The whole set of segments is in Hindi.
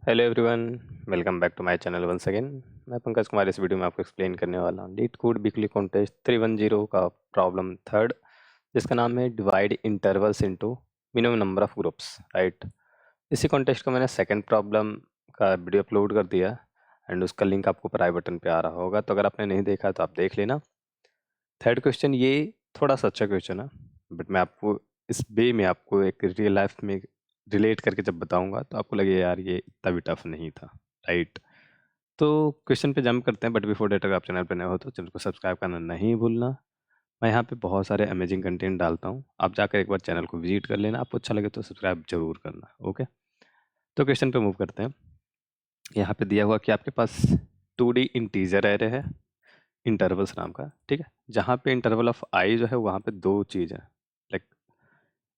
Hello everyone, welcome back to my channel once again. मैं पंकज कुमार इस वीडियो में आपको एक्सप्लेन करने वाला हूँ लीड कोड वीकली कॉन्टेस्ट 310 का प्रॉब्लम थर्ड, जिसका नाम है divide intervals into minimum number of groups. Right, इसी कॉन्टेस्ट का मैंने सेकंड प्रॉब्लम का वीडियो अपलोड कर दिया एंड उसका लिंक आपको ऊपर आई बटन पे आ रहा होगा, तो अगर आपने नहीं देखा तो आप देख लेना। थर्ड क्वेश्चन ये थोड़ा सा अच्छा क्वेश्चन है, बट मैं आपको इस वे में आपको एक रियल लाइफ में रिलेट करके जब बताऊंगा तो आपको लगे यार ये इतना भी टफ नहीं था। राइट, तो क्वेश्चन पे जंप करते हैं, बट बिफोर डेट अगर आप चैनल पर नए हो तो चैनल को सब्सक्राइब करना नहीं भूलना। मैं यहाँ पे बहुत सारे अमेजिंग कंटेंट डालता हूँ, आप जाकर एक बार चैनल को विजिट कर लेना। आपको अच्छा लगे तो सब्सक्राइब जरूर करना। ओके, तो क्वेश्चन पे मूव करते हैं। यहाँ पे दिया हुआ कि आपके पास 2D इंटीजर एरे है इंटरवल्स नाम का, ठीक है, जहाँ पे इंटरवल ऑफ आई जो है वहाँ पे दो चीज़ है, like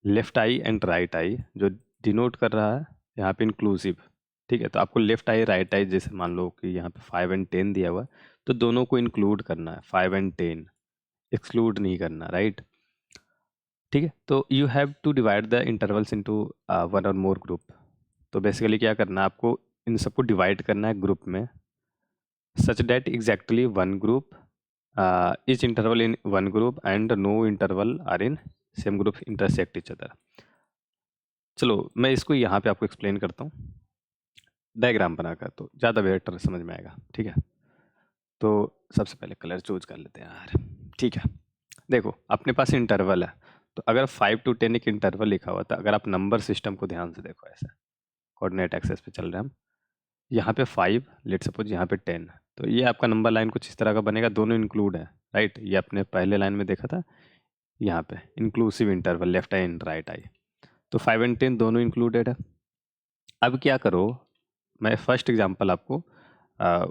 left I and right I, जो डिनोट कर रहा है यहाँ पे इंक्लूसिव। ठीक है, तो आपको लेफ्ट आई राइट आई, जैसे मान लो कि यहाँ पे 5 एंड 10 दिया हुआ है, तो दोनों को इंक्लूड करना है, 5 एंड 10 एक्सक्लूड नहीं करना। राइट, ठीक है, तो you have to divide the intervals into one और मोर ग्रुप। तो बेसिकली क्या करना है, आपको इन सबको डिवाइड करना है ग्रुप में, such that exactly one group, each interval in one group and no interval are in same group intersect each other। चलो मैं इसको यहाँ पे आपको एक्सप्लेन करता हूँ डायग्राम बनाकर, तो ज़्यादा बेटर समझ में आएगा। ठीक है, तो सबसे पहले कलर चूज कर लेते हैं यार। ठीक है, देखो अपने पास इंटरवल है, तो अगर 5 to 10 एक इंटरवल लिखा हुआ था, अगर आप नंबर सिस्टम को ध्यान से देखो, ऐसे कोऑर्डिनेट एक्सेस पे चल रहे हैं हम, यहाँ पे 5, लेट सपोज यहाँ पे 10, तो ये आपका नंबर लाइन कुछ इस तरह का बनेगा, दोनों इंक्लूड है। राइट, ये अपने पहले लाइन में देखा था, यहाँ पे inclusive interval left I and right I, तो 5 एंड 10 दोनों इंक्लूडेड है। अब क्या करो, मैं फर्स्ट एग्जांपल आपको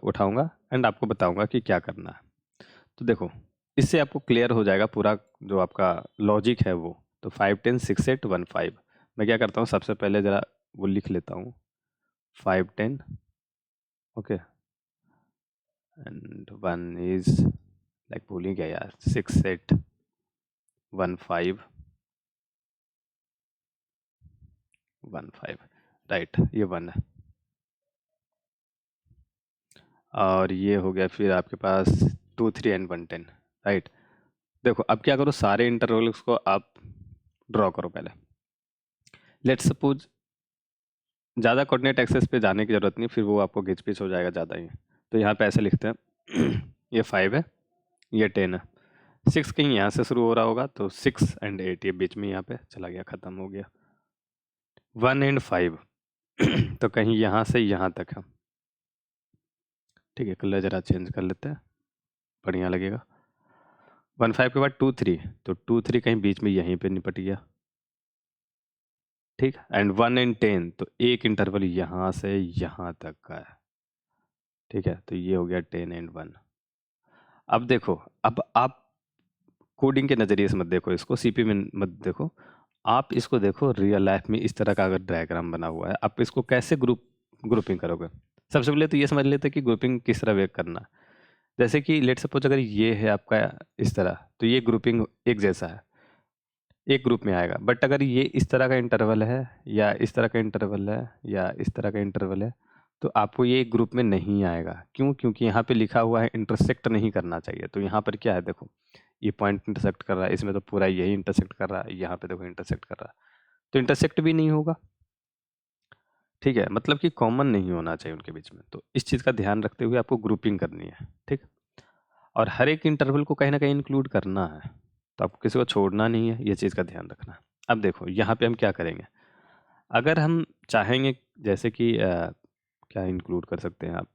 उठाऊंगा एंड आपको बताऊंगा कि क्या करना है। तो देखो, इससे आपको क्लियर हो जाएगा पूरा जो आपका लॉजिक है वो। तो 5 10 6 8 1 5, मैं क्या करता हूँ, सबसे पहले ज़रा वो लिख लेता हूँ 5 10, ओके, एंड 1 इज लाइक भूल ही गया यार, 6 8 1 5 1 5। राइट, ये 1 है, और ये हो गया फिर आपके पास 2 3 एंड 1 10। राइट, देखो अब क्या करो, सारे इंटरवल्स को आप ड्रॉ करो पहले। लेट्स सपोज ज़्यादा कोऑर्डिनेट एक्सेस पे जाने की ज़रूरत नहीं, फिर वो आपको घिच पिच हो जाएगा ज़्यादा ही। तो यहाँ पे ऐसे लिखते हैं ये 5 है, ये 10 है, 6 कहीं यहाँ से शुरू हो रहा होगा, तो 6 एंड 8 ये बीच में यहाँ पे चला गया, ख़त्म हो गया। 1 एंड 5 तो कहीं यहाँ से यहाँ तक है। ठीक है, कलर ज़रा चेंज कर लेते हैं, बढ़िया लगेगा। 1 5 के बाद 2 3, तो 2 3 कहीं बीच में यहीं पे निपट गया। ठीक, एंड 1 एंड 10, तो एक इंटरवल यहाँ से यहाँ तक का है। ठीक है, तो ये हो गया 10 एंड 1। अब देखो, अब आप कोडिंग के नज़रिए से मत देखो इसको, सीपी में मत देखो, आप इसको देखो रियल लाइफ में। इस तरह का अगर डायग्राम बना हुआ है, आप इसको कैसे ग्रुपिंग करोगे। सबसे पहले तो ये समझ लेते हैं कि ग्रुपिंग किस तरह वे करना है। जैसे कि लेट सपोज अगर ये है आपका इस तरह, तो ये ग्रुपिंग एक जैसा है, एक ग्रुप में आएगा। बट अगर ये इस तरह का इंटरवल है, या इस तरह का इंटरवल है, या इस तरह का इंटरवल है, तो आपको ये एक ग्रुप में नहीं आएगा। क्यों? क्योंकि यहाँ पे लिखा हुआ है इंटरसेक्ट नहीं करना चाहिए। तो यहाँ पर क्या है, देखो ये पॉइंट इंटरसेक्ट कर रहा है, इसमें तो पूरा यही इंटरसेक्ट कर रहा है, यहाँ पे देखो इंटरसेक्ट कर रहा है, तो इंटरसेक्ट भी नहीं होगा। ठीक है, मतलब कि कॉमन नहीं होना चाहिए उनके बीच में। तो इस चीज़ का ध्यान रखते हुए आपको ग्रुपिंग करनी है। ठीक, और हर एक इंटरवल को कहीं ना कहीं इंक्लूड करना है, तो आपको किसी को छोड़ना नहीं है, ये चीज़ का ध्यान रखना है। अब देखो यहाँ पे हम क्या करेंगे, अगर हम चाहेंगे, जैसे कि क्या इंक्लूड कर सकते हैं आप,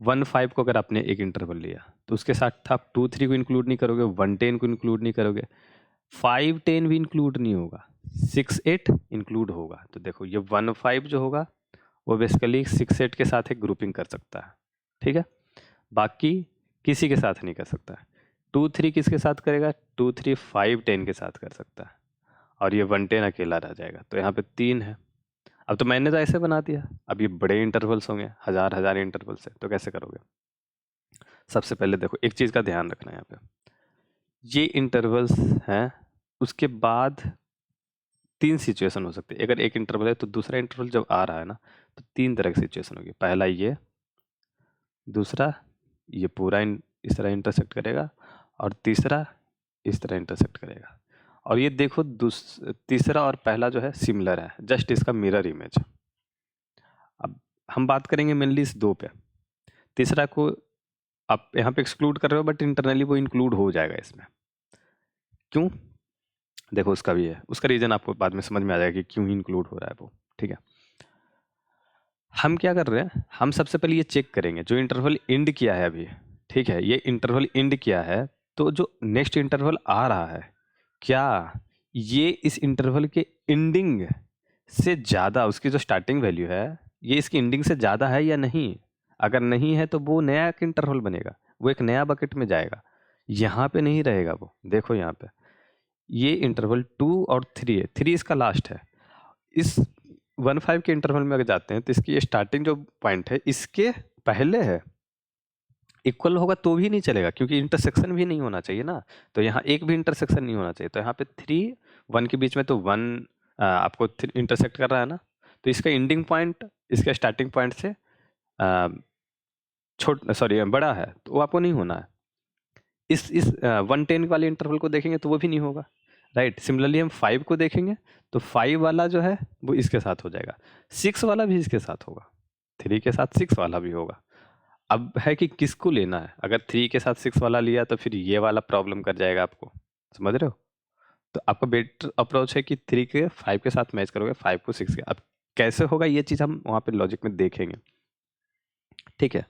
1 5 को अगर आपने एक इंटरवल लिया, तो उसके साथ आप 2 3 को इंक्लूड नहीं करोगे, 1 10 को इंक्लूड नहीं करोगे, 5 10 भी इंक्लूड नहीं होगा, 6 8 इंक्लूड होगा। तो देखो ये 1 5 जो होगा वो बेसिकली 6 8 के साथ एक ग्रुपिंग कर सकता है। ठीक है, बाकी किसी के साथ नहीं कर सकता है। 2 3 किसके साथ करेगा, 2 3 5 10 के साथ कर सकता है, और ये 1 10 अकेला रह जाएगा। तो यहाँ पे 3 है। अब तो मैंने तो ऐसे बना दिया, अब ये बड़े इंटरवल्स होंगे, हजार हजार इंटरवल्स है, तो कैसे करोगे। सबसे पहले देखो एक चीज़ का ध्यान रखना है, यहाँ पे ये इंटरवल्स हैं, उसके बाद 3 सिचुएशन हो सकते हैं। अगर एक इंटरवल है तो दूसरा इंटरवल जब आ रहा है ना, तो 3 तरह की सिचुएशन होगी। पहला ये, दूसरा ये पूरा इस तरह इंटरसेक्ट करेगा, और तीसरा इस तरह इंटरसेक्ट करेगा। और ये देखो तीसरा और पहला जो है सिमिलर है, जस्ट इसका मिरर इमेज। अब हम बात करेंगे मेनली इस 2 पे। तीसरा को आप यहाँ पे एक्सक्लूड कर रहे हो, बट इंटरनली वो इंक्लूड हो जाएगा इसमें। क्यों? देखो उसका भी है, उसका रीजन आपको बाद में समझ में आ जाएगा कि क्यों इंक्लूड हो रहा है वो। ठीक है, हम क्या कर रहे हैं, हम सबसे पहले ये चेक करेंगे जो इंटरवल एंड किया है अभी। ठीक है, ये इंटरवल एंड किया है, तो जो नेक्स्ट इंटरवल आ रहा है, क्या ये इस इंटरवल के एंडिंग से ज़्यादा, उसकी जो स्टार्टिंग वैल्यू है, ये इसकी एंडिंग से ज़्यादा है या नहीं। अगर नहीं है तो वो नया इंटरवल बनेगा, वो एक नया बकेट में जाएगा, यहाँ पे नहीं रहेगा वो। देखो यहाँ पे ये इंटरवल 2 और 3 है, 3 इसका लास्ट है। इस 1-5 के इंटरवल में अगर जाते हैं तो इसकी स्टार्टिंग जो पॉइंट है इसके पहले है, इक्वल होगा तो भी नहीं चलेगा, क्योंकि इंटरसेक्शन भी नहीं होना चाहिए ना। तो यहाँ एक भी इंटरसेक्शन नहीं होना चाहिए, तो यहाँ पे 3-1 के बीच में तो 1 आपको इंटरसेक्ट कर रहा है ना, तो इसका एंडिंग पॉइंट इसके स्टार्टिंग पॉइंट से बड़ा है, तो वो आपको नहीं होना है। इस 110 वाले इंटरवल को देखेंगे तो वो भी नहीं होगा, राइट। सिमिलरली हम 5 को देखेंगे तो 5 वाला जो है वो इसके साथ हो जाएगा, 6 वाला भी इसके साथ होगा, 3 के साथ 6 वाला भी होगा। अब है कि किसको लेना है। अगर 3 के साथ 6 वाला लिया तो फिर ये वाला प्रॉब्लम कर जाएगा आपको, समझ रहे हो। तो आपका बेटर अप्रोच है कि 3 के 5 के साथ मैच करोगे, 5 को 6 के। अब कैसे होगा ये चीज़ हम वहाँ पे लॉजिक में देखेंगे। ठीक है,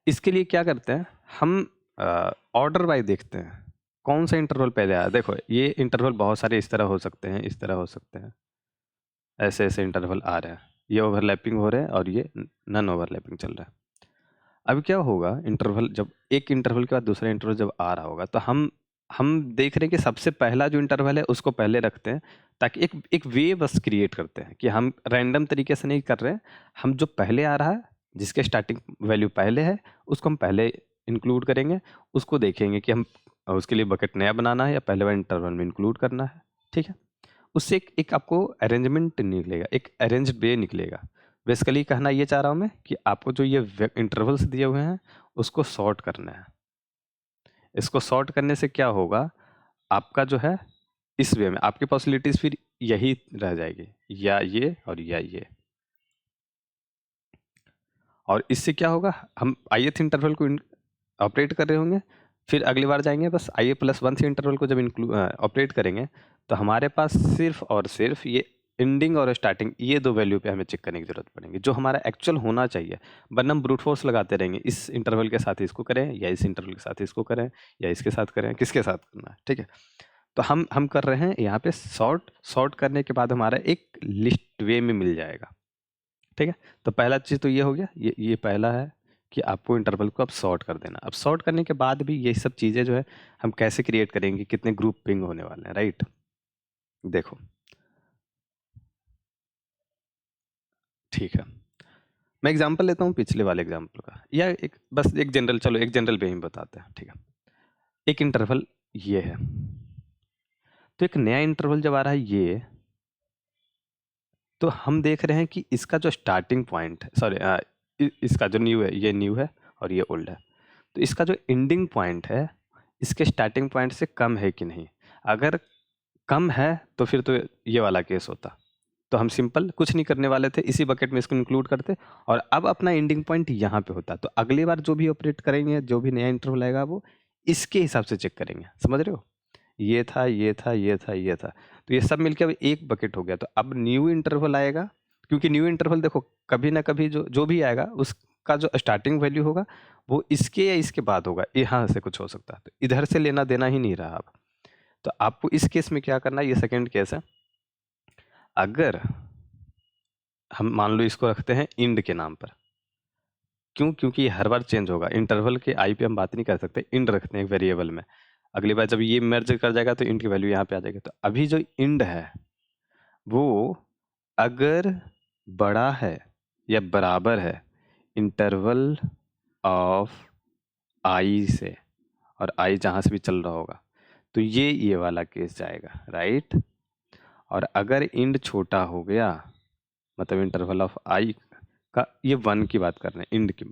इसके लिए क्या करते हैं हम, ऑर्डर वाइज देखते हैं कौन सा इंटरवल पहले आया। देखो ये इंटरवल बहुत सारे इस तरह हो सकते हैं, इस तरह हो सकते हैं, ऐसे ऐसे इंटरवल आ रहे हैं, ये ओवरलैपिंग हो रहे हैं और ये नॉन ओवरलैपिंग चल रहा है। अब क्या होगा, इंटरवल जब एक इंटरवल के बाद दूसरा इंटरवल जब आ रहा होगा, तो हम देख रहे हैं कि सबसे पहला जो इंटरवल है उसको पहले रखते हैं, ताकि एक वे बस क्रिएट करते हैं कि हम रैंडम तरीके से नहीं कर रहे हैं। हम जो पहले आ रहा है, जिसके स्टार्टिंग वैल्यू पहले है, उसको हम पहले इंक्लूड करेंगे। उसको देखेंगे कि हम उसके लिए बकेट नया बनाना है या पहले वाले इंटरवल में इंक्लूड करना है। ठीक है, उससे एक आपको अरेंजमेंट निकलेगा, एक अरेंज्ड वे निकलेगा। बेसिकली कहना ये चाह रहा हूँ मैं कि आपको जो ये इंटरवल्स दिए हुए हैं उसको सॉर्ट करना है। इसको सॉर्ट करने से क्या होगा, आपका जो है इस वे में आपकी पॉसिबिलिटीज फिर यही रह जाएगी, या ये और या ये। और इससे क्या होगा, हम ith इंटरवल को ऑपरेट कर रहे होंगे, फिर अगली बार जाएंगे बस i+1 से इंटरवल को जब ऑपरेट करेंगे, तो हमारे पास सिर्फ और सिर्फ ये एंडिंग और स्टार्टिंग, ये 2 वैल्यू पे हमें चेक करने की जरूरत पड़ेगी, जो हमारा एक्चुअल होना चाहिए। वरना हम ब्रूट फोर्स लगाते रहेंगे, इस इंटरवल के साथ इसको करें, या इस इंटरवल के साथ इसको करें, या इसके साथ करें, किसके साथ करना है। ठीक है, तो हम कर रहे हैं यहाँ पे सॉर्ट करने के बाद हमारा एक लिस्ट वे में मिल जाएगा। ठीक है, तो पहला चीज़ तो ये हो गया, ये पहला है कि आपको इंटरवल को अब सॉर्ट कर देना। अब सॉर्ट करने के बाद भी ये सब चीज़ें जो है हम कैसे क्रिएट करेंगे, कितने ग्रुप पिंग होने वाले हैं, राइट। देखो ठीक है, मैं एग्जांपल लेता हूँ पिछले वाले एग्जांपल का, या बस एक जनरल पे ही बताते हैं। ठीक है, एक इंटरवल ये है, तो एक नया इंटरवल जब आ रहा है ये, तो हम देख रहे हैं कि इसका जो स्टार्टिंग पॉइंट है, इसका जो न्यू है, ये न्यू है और ये ओल्ड है, तो इसका जो एंडिंग पॉइंट है इसके स्टार्टिंग पॉइंट से कम है कि नहीं। अगर कम है तो फिर तो ये वाला केस होता, तो हम सिंपल कुछ नहीं करने वाले थे, इसी बकेट में इसको इंक्लूड करते, और अब अपना एंडिंग पॉइंट यहाँ पे होता। तो अगली बार जो भी ऑपरेट करेंगे, जो भी नया इंटरवल आएगा, वो इसके हिसाब से चेक करेंगे। समझ रहे हो, ये था, ये था, ये था, ये था, तो ये सब मिलके अब एक बकेट हो गया। तो अब न्यू इंटरवल आएगा, क्योंकि न्यू इंटरवल देखो कभी ना कभी जो भी आएगा उसका जो स्टार्टिंग वैल्यू होगा वो इसके या इसके बाद होगा, यहाँ से कुछ हो सकता है, तो इधर से लेना देना ही नहीं रहा अब। तो आपको इस केस में क्या करना है, ये सेकेंड केस है। अगर हम मान लो इसको रखते हैं इंड के नाम पर, क्यों, क्योंकि ये हर बार चेंज होगा, इंटरवल के आई पे हम बात नहीं कर सकते, इंड रखते हैं एक वेरिएबल में। अगली बार जब ये मर्ज कर जाएगा तो इंड की वैल्यू यहाँ पे आ जाएगी। तो अभी जो इंड है वो अगर बड़ा है या बराबर है इंटरवल ऑफ आई से, और आई जहाँ से भी चल रहा होगा, तो ये वाला केस जाएगा, राइट। और अगर इंड छोटा हो गया, मतलब इंटरवल ऑफ आई का, ये 1 की बात कर रहे हैं, इंड की,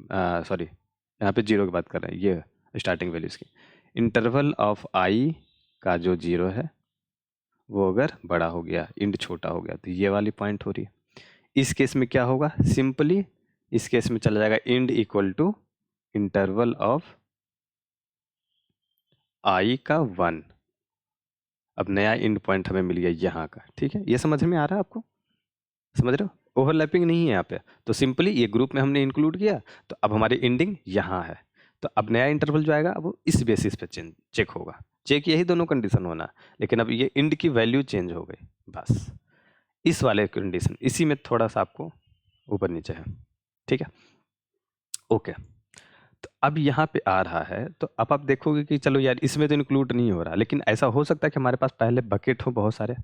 सॉरी यहाँ पे 0 की बात कर रहे हैं, ये स्टार्टिंग वैल्यूज़ की। इंटरवल ऑफ आई का जो 0 है वो अगर बड़ा हो गया, इंड छोटा हो गया, तो ये वाली पॉइंट हो रही है। इस केस में क्या होगा, सिंपली इस केस में चला जाएगा end equal to interval of I का 1। अब नया इंड पॉइंट हमें मिल गया यहाँ का, ठीक है। ये समझ में आ रहा है आपको, समझ रहे हो, ओवरलैपिंग नहीं है यहाँ पे। तो सिंपली ये ग्रुप में हमने इंक्लूड किया, तो अब हमारी एंडिंग यहाँ है, तो अब नया इंटरवल जो आएगा वो इस बेसिस पे चेक होगा। चेक यही दोनों कंडीशन होना, लेकिन अब ये इंड की वैल्यू चेंज हो गई, बस इस वाले कंडीशन, इसी में थोड़ा सा आपको ऊपर नीचे है, ठीक है, ओके। तो अब यहाँ पे आ रहा है, तो अब आप देखोगे कि चलो यार इसमें तो इंक्लूड नहीं हो रहा, लेकिन ऐसा हो सकता है कि हमारे पास पहले बकेट हो बहुत सारे,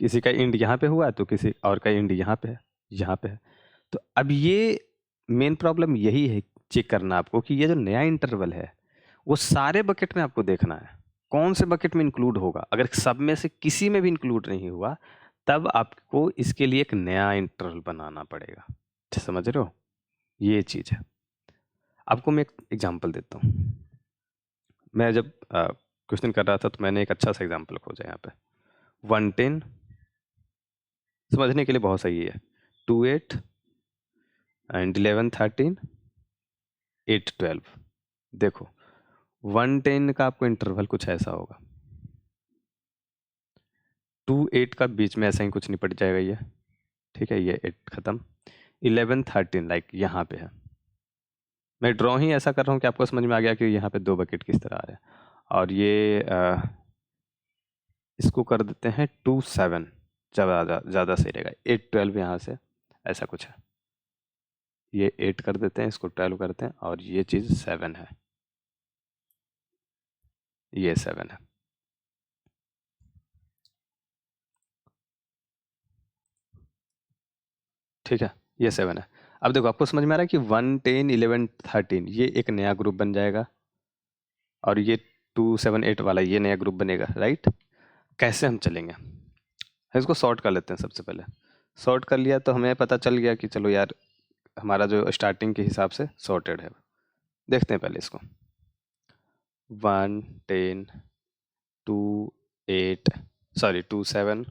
किसी का इंड यहाँ पे हुआ तो किसी और का इंड यहाँ पे है, यहाँ पे है। तो अब ये मेन प्रॉब्लम यही है, चेक करना आपको कि ये जो नया इंटरवल है वो सारे बकेट में आपको देखना है कौन से बकेट में इंक्लूड होगा। अगर सब में से किसी में भी इंक्लूड नहीं हुआ, तब आपको इसके लिए एक नया इंटरवल बनाना पड़ेगा। समझ रहे हो, ये चीज़ है। आपको मैं एक एग्जांपल देता हूँ। मैं जब क्वेश्चन कर रहा था तो मैंने एक अच्छा सा एग्जांपल खोजा यहाँ पे। 110 समझने के लिए बहुत सही है, 28 एंड 11 13 8 12। देखो 110 का आपको इंटरवल कुछ ऐसा होगा, 2 8 का बीच में ऐसा ही कुछ निपट जाएगा ये, ठीक है, ये 8 खत्म। 11 13 लाइक यहाँ पे है। मैं ड्रॉ ही ऐसा कर रहा हूँ कि आपको समझ में आ गया कि यहाँ पे 2 बकेट किस तरह आ रहे हैं। और ये इसको कर देते हैं 2 7, ज़्यादा सही रहेगा। 8 12 यहाँ से ऐसा कुछ है, ये 8 कर देते हैं, इसको 12 करते हैं, और ये चीज़ 7 है, ये 7 है, ठीक है, ये 7 है। अब देखो आपको समझ में आ रहा है कि 1 10 11 13 ये एक नया ग्रुप बन जाएगा, और ये 2 7 8 वाला ये नया ग्रुप बनेगा, राइट। कैसे हम चलेंगे, इसको सॉर्ट कर लेते हैं। सबसे पहले सॉर्ट कर लिया तो हमें पता चल गया कि चलो यार हमारा जो स्टार्टिंग के हिसाब से सॉर्टेड है। देखते हैं पहले इसको, 1 10 2 8 सॉरी 2 7,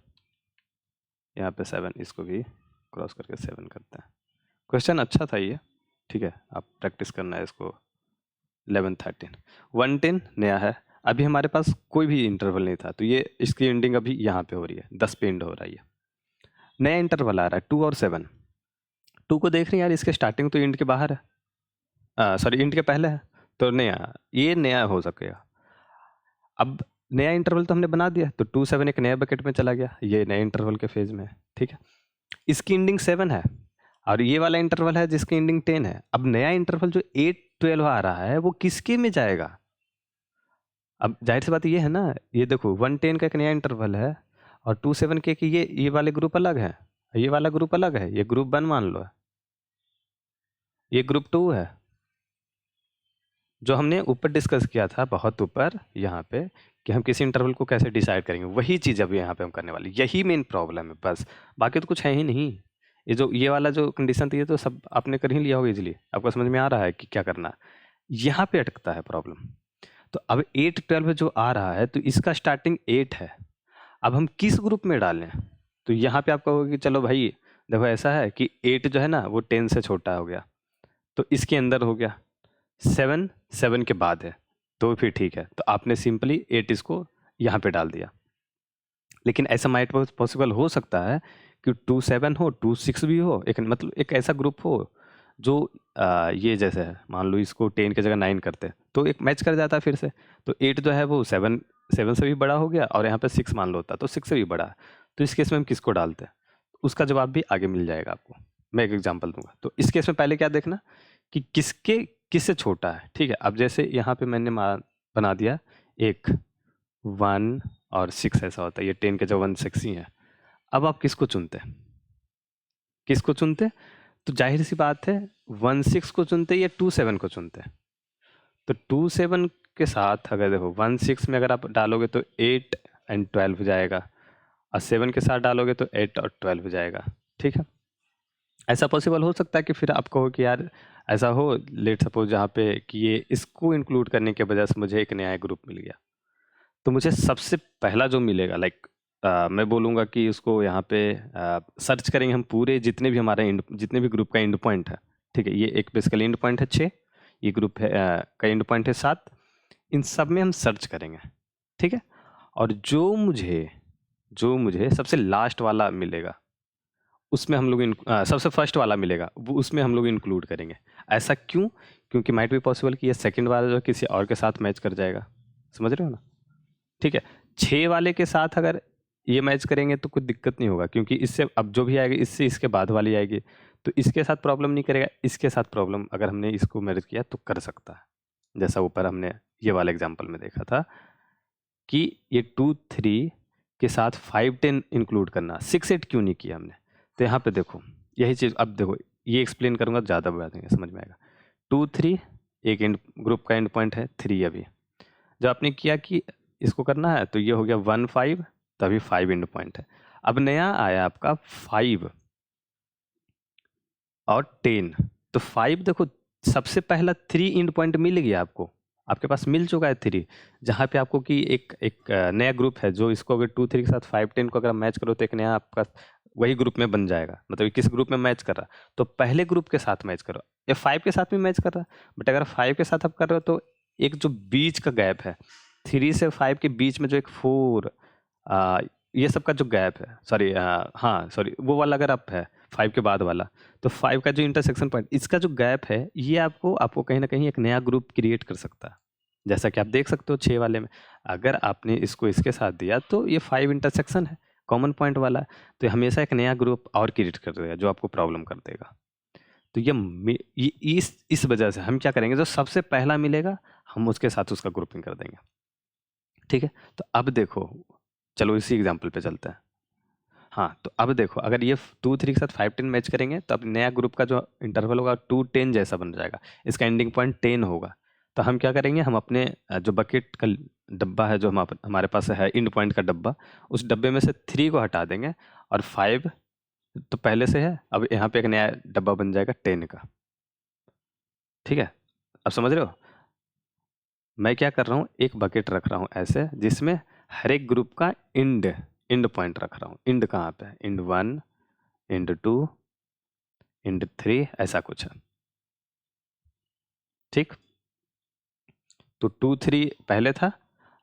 यहाँ पे 7, इसको भी क्रॉस करके 7 करते हैं। क्वेश्चन अच्छा था ये, ठीक है, आप प्रैक्टिस करना है इसको। 11 13 110 नया है, अभी हमारे पास कोई भी इंटरवल नहीं था, तो ये इसकी एंडिंग अभी यहाँ पे हो रही है, 10 पे एंड हो रहा है। ये नया इंटरवल आ रहा है 2 और 7। 2 को देख रहे हैं यार, इसके स्टार्टिंग तो इंड के बाहर है, सॉरी इंड के पहले है, तो नया, ये नया हो सकेगा। अब नया इंटरवल तो हमने बना दिया, तो 2 7 एक नया बकेट में चला गया, ये नए इंटरवल के फेज में है, ठीक है। इसकी एंडिंग 7 है, और ये वाला इंटरवल है जिसकी एंडिंग 10 है। अब नया इंटरवल जो 8 12 आ रहा है वो किसके में जाएगा। अब जाहिर सी बात ये है ना, ये देखो 1 10 का एक नया इंटरवल है, और 2 7 के कि ये वाले ग्रुप अलग है, ये वाला ग्रुप अलग है, ये ग्रुप 1 मान लो, ये ग्रुप 2 है, जो हमने ऊपर डिस्कस किया था बहुत ऊपर यहाँ पे, कि हम किसी इंटरवल को कैसे डिसाइड करेंगे, वही चीज़ अभी यहाँ पे हम करने वाले, यही मेन प्रॉब्लम है बस, बाकी तो कुछ है ही नहीं। ये वाला जो कंडीशन थी ये तो सब आपने कर ही लिया होगा इजीली, आपको समझ में आ रहा है कि क्या करना है। यहाँ पे अटकता है प्रॉब्लम। तो अब 8 12 जो आ रहा है, तो इसका स्टार्टिंग 8 है, अब हम किस ग्रुप में डालें। तो यहाँ पे आप कहोगे कि चलो भाई देखो ऐसा है कि 8 जो है ना वो 10 से छोटा हो गया, तो इसके अंदर हो गया। 7 7 के बाद है, तो फिर ठीक है, तो आपने सिंपली 8 इसको यहाँ पे डाल दिया। लेकिन ऐसा माइट पॉसिबल हो सकता है कि 2 7 हो, 2 6 भी हो, एक मतलब एक ऐसा ग्रुप हो जो ये जैसे है, मान लो इसको 10 की जगह 9 करते तो एक मैच कर जाता है फिर से। तो 8 जो है वो 7 से भी बड़ा हो गया, और यहाँ पे 6 मान लो होता तो 6 से भी बड़ा है। तो इस केस में हम किसको डालते हैं, उसका जवाब भी आगे मिल जाएगा आपको, मैं एक एग्जाम्पल दूंगा। तो इस केस में पहले क्या देखना कि किससे छोटा है, ठीक है। अब जैसे यहाँ पे मैंने बना दिया एक 1 और 6 ऐसा होता है, ये 10 के जगह 1 6 ही है। अब आप किसको चुनते हैं, किसको चुनते हैं, तो जाहिर सी बात है 1 6 को चुनते या 2 7 को चुनते हैं। तो 2 7 के साथ अगर देखो 1 6 में अगर आप डालोगे तो 8 एंड 12 हो जाएगा, और 7 के साथ डालोगे तो 8 और 12 हो जाएगा, ठीक है। ऐसा पॉसिबल हो सकता है कि फिर आप कहो कि यार ऐसा हो, लेट सपोज जहाँ पे कि ये इसको इंक्लूड करने के वजह से मुझे एक नया ग्रुप मिल गया, तो मुझे सबसे पहला जो मिलेगा लाइक मैं बोलूँगा कि उसको यहाँ पे सर्च करेंगे हम पूरे जितने भी हमारे जितने भी ग्रुप का एंड पॉइंट है, ठीक है, ये एक बेसिकली एंड पॉइंट है 6, ये ग्रुप है का एंड पॉइंट है 7, इन सब में हम सर्च करेंगे, ठीक है। और जो मुझे सबसे लास्ट वाला मिलेगा उसमें हम लोग सबसे फर्स्ट वाला मिलेगा वो उसमें हम लोग इंक्लूड करेंगे। ऐसा क्यों? क्योंकि माइट बी पॉसिबल कि ये सेकंड वाला जो किसी और के साथ मैच कर जाएगा, समझ रहे हो ना? ठीक है, 6 वाले के साथ अगर ये मैच करेंगे तो कुछ दिक्कत नहीं होगा, क्योंकि इससे अब जो भी आएगी इससे इसके बाद वाली आएगी, तो इसके साथ प्रॉब्लम नहीं करेगा, इसके साथ प्रॉब्लम अगर हमने इसको मैच किया तो कर सकता है। जैसा ऊपर हमने ये वाले एग्जाम्पल में देखा था कि ये 2 3 के साथ 5 10 इंक्लूड करना, 6 8 क्यों नहीं किया हमने? तो यहाँ पे देखो यही चीज़, अब देखो ये एक्सप्लेन करूँगा ज़्यादा बात नहीं समझ में आएगा। 2 3 एक एंड ग्रुप का एंड पॉइंट है 3, अभी जब आपने किया कि इसको करना है तो ये हो गया 1 5, तभी 5 एंड पॉइंट है। अब नया आया आपका 5 और 10, तो 5 देखो सबसे पहला 3 एंड पॉइंट मिल गया आपको, आपके पास मिल चुका है 3, जहाँ पे आपको कि एक एक नया ग्रुप है जो इसको अगर 2 3 के साथ 5 10 को अगर मैच करो तो एक नया आपका वही ग्रुप में बन जाएगा, मतलब किस ग्रुप में मैच कर रहा, तो पहले ग्रुप के साथ मैच करो, या 5 के साथ भी मैच कर रहा, बट अगर 5 के साथ आप कर रहे हो तो एक जो बीच का गैप है 3 से 5 के बीच में जो एक 4 ये सब का जो गैप है, सॉरी हाँ सॉरी वो वाला अगर आप है 5 के बाद वाला, तो 5 का जो इंटरसेक्शन पॉइंट इसका जो गैप है ये आपको कहीं ना कहीं एक नया ग्रुप क्रिएट कर सकता है। जैसा कि आप देख सकते हो 6 वाले में अगर आपने इसको इसके साथ दिया तो ये 5 इंटरसेक्शन है, कॉमन पॉइंट वाला है, तो ये हमेशा एक नया ग्रुप और क्रिएट कर देगा जो आपको प्रॉब्लम कर देगा। तो ये इस वजह से हम क्या करेंगे, जो सबसे पहला मिलेगा हम उसके साथ उसका ग्रुपिंग कर देंगे, ठीक है। तो अब देखो, चलो इसी एग्जाम्पल पे चलते हैं। हाँ, तो अब देखो अगर ये 2 3 के साथ 5 10 मैच करेंगे तो अब नया ग्रुप का जो इंटरवल होगा 2 10 जैसा बन जाएगा, इसका एंडिंग पॉइंट 10 होगा। तो हम क्या करेंगे, हम अपने जो बकेट का डब्बा है जो हमारे पास है एंड पॉइंट का डब्बा, उस डब्बे में से 3 को हटा देंगे और 5 तो पहले से है, अब यहाँ पे एक नया डब्बा बन जाएगा 10 का, ठीक है। अब समझ रहे हो मैं क्या कर रहा हूँ, एक बकेट रख रहा हूँ ऐसे जिसमें हर एक ग्रुप का इंड पॉइंट रख रहा हूँ। इंड कहाँ पे है, इंड 1 इंड 2 इंड 3 ऐसा कुछ है, ठीक। तो 2 3 पहले था,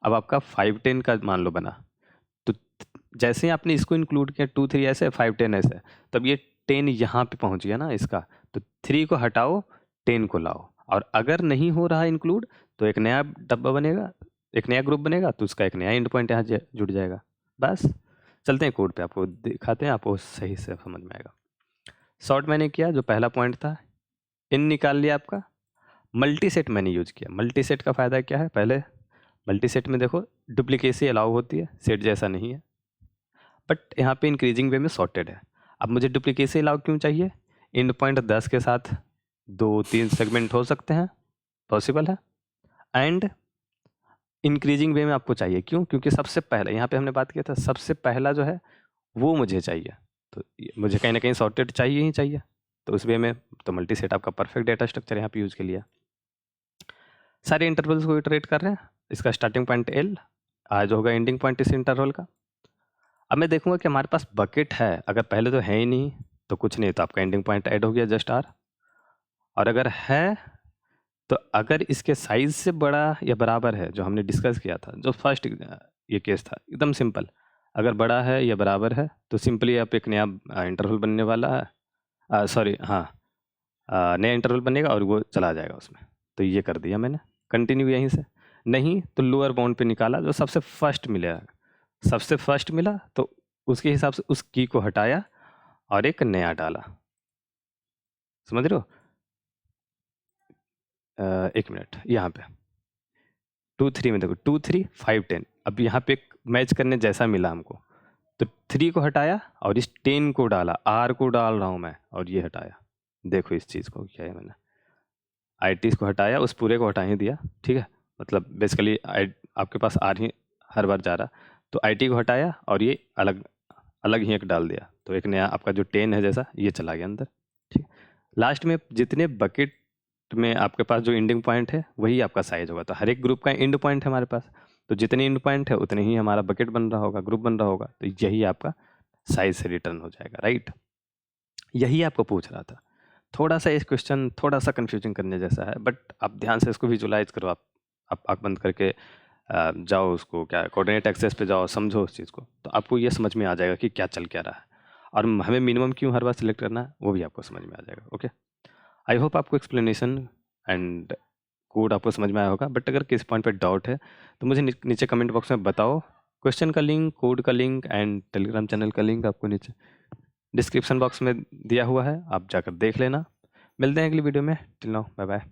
अब आपका 5 10 का मान लो बना, तो जैसे ही आपने इसको इंक्लूड किया 2 3 ऐसे 5 10 ऐसे, तब ये 10 यहाँ पे पहुँच गया ना इसका, तो 3 को हटाओ 10 को लाओ, और अगर नहीं हो रहा इंक्लूड तो एक नया डब्बा बनेगा, एक नया ग्रुप बनेगा, तो उसका एक नया एंड पॉइंट यहाँ जुड़ जाएगा। बस चलते हैं कोड पे, आपको दिखाते हैं, आपको सही से समझ में आएगा। शॉर्ट मैंने किया, जो पहला पॉइंट था इन निकाल लिया आपका, मल्टी सेट मैंने यूज किया। मल्टी सेट का फ़ायदा क्या है, पहले मल्टी सेट में देखो डुप्लीकेसी अलाउ होती है, सेट जैसा नहीं है, बट यहाँ पे इंक्रीजिंग वे में सॉर्टेड है। अब मुझे डुप्लीकेसी अलाउ क्यों चाहिए, एंड पॉइंट 10 के साथ 2 3 सेगमेंट हो सकते हैं, पॉसिबल है, एंड इंक्रीजिंग वे में आपको चाहिए, क्यों? क्योंकि सबसे पहला यहाँ पे हमने बात किया था, सबसे पहला जो है वो मुझे चाहिए, तो मुझे कहीं ना कहीं सॉर्टेड चाहिए ही चाहिए, तो उस वे में तो मल्टी सेट आपका परफेक्ट डेटा स्ट्रक्चर यहाँ पे यूज़ के लिया। सारे इंटरवल्स को इटरेट कर रहे हैं, इसका स्टार्टिंग पॉइंट एल, आज होगा एंडिंग पॉइंट इस इंटरवल का। अब मैं देखूंगा कि हमारे पास बकेट है, अगर पहले तो है ही नहीं तो कुछ नहीं, तो आपका एंडिंग पॉइंट ऐड हो गया जस्ट आर, और अगर है तो अगर इसके साइज से बड़ा या बराबर है, जो हमने डिस्कस किया था, जो फर्स्ट ये केस था एकदम सिंपल, अगर बड़ा है या बराबर है तो सिंपली आप एक नया इंटरवल बनने वाला है, सॉरी हाँ नया इंटरवल बनेगा और वो चला जाएगा उसमें, तो ये कर दिया मैंने, कंटिन्यू यहीं से। नहीं तो लोअर बाउंड पे निकाला, जो सबसे फर्स्ट मिला, सबसे फर्स्ट मिला तो उसके हिसाब से उस की को हटाया और एक नया डाला, समझ रहे हो? एक मिनट, यहाँ पे 2 3 में देखो 2 3 5 10, अब यहाँ पे एक मैच करने जैसा मिला हमको, तो 3 को हटाया और इस 10 को डाला, आर को डाल रहा हूँ मैं और ये हटाया, देखो इस चीज़ को क्या है, मैंने आई को हटाया, उस पूरे को हटा ही दिया, ठीक है, मतलब बेसिकली आपके पास आर ही हर बार जा रहा, तो आई को हटाया और ये अलग अलग ही एक डाल दिया, तो एक नया आपका जो 10 है जैसा ये चला गया अंदर, लास्ट में जितने बकेट में आपके पास जो एंडिंग पॉइंट है वही आपका साइज होगा। तो हर एक ग्रुप का एंड पॉइंट है हमारे पास, तो जितने एंड पॉइंट है उतने ही हमारा बकेट बन रहा होगा, ग्रुप बन रहा होगा, तो यही आपका साइज से रिटर्न हो जाएगा, राइट। यही आपको पूछ रहा था। थोड़ा सा इस क्वेश्चन थोड़ा सा कंफ्यूजिंग करने जैसा है, बट आप ध्यान से इसको विजुलाइज करो। आप आँख बंद करके जाओ, उसको क्या कोऑर्डिनेट एक्सेस पे जाओ, समझो उस चीज़ को, तो आपको ये समझ में आ जाएगा कि क्या चल क्या रहा है और हमें मिनिमम क्यों हर बार सिलेक्ट करना है, वो भी आपको समझ में आ जाएगा। ओके, आई होप आपको एक्सप्लेनेशन एंड कोड आपको समझ में आया होगा। बट अगर किस पॉइंट पे डाउट है तो मुझे नीचे कमेंट बॉक्स में बताओ। क्वेश्चन का लिंक, कोड का लिंक एंड टेलीग्राम चैनल का लिंक आपको नीचे डिस्क्रिप्शन बॉक्स में दिया हुआ है, आप जाकर देख लेना। मिलते हैं अगली वीडियो में। Till now, bye bye.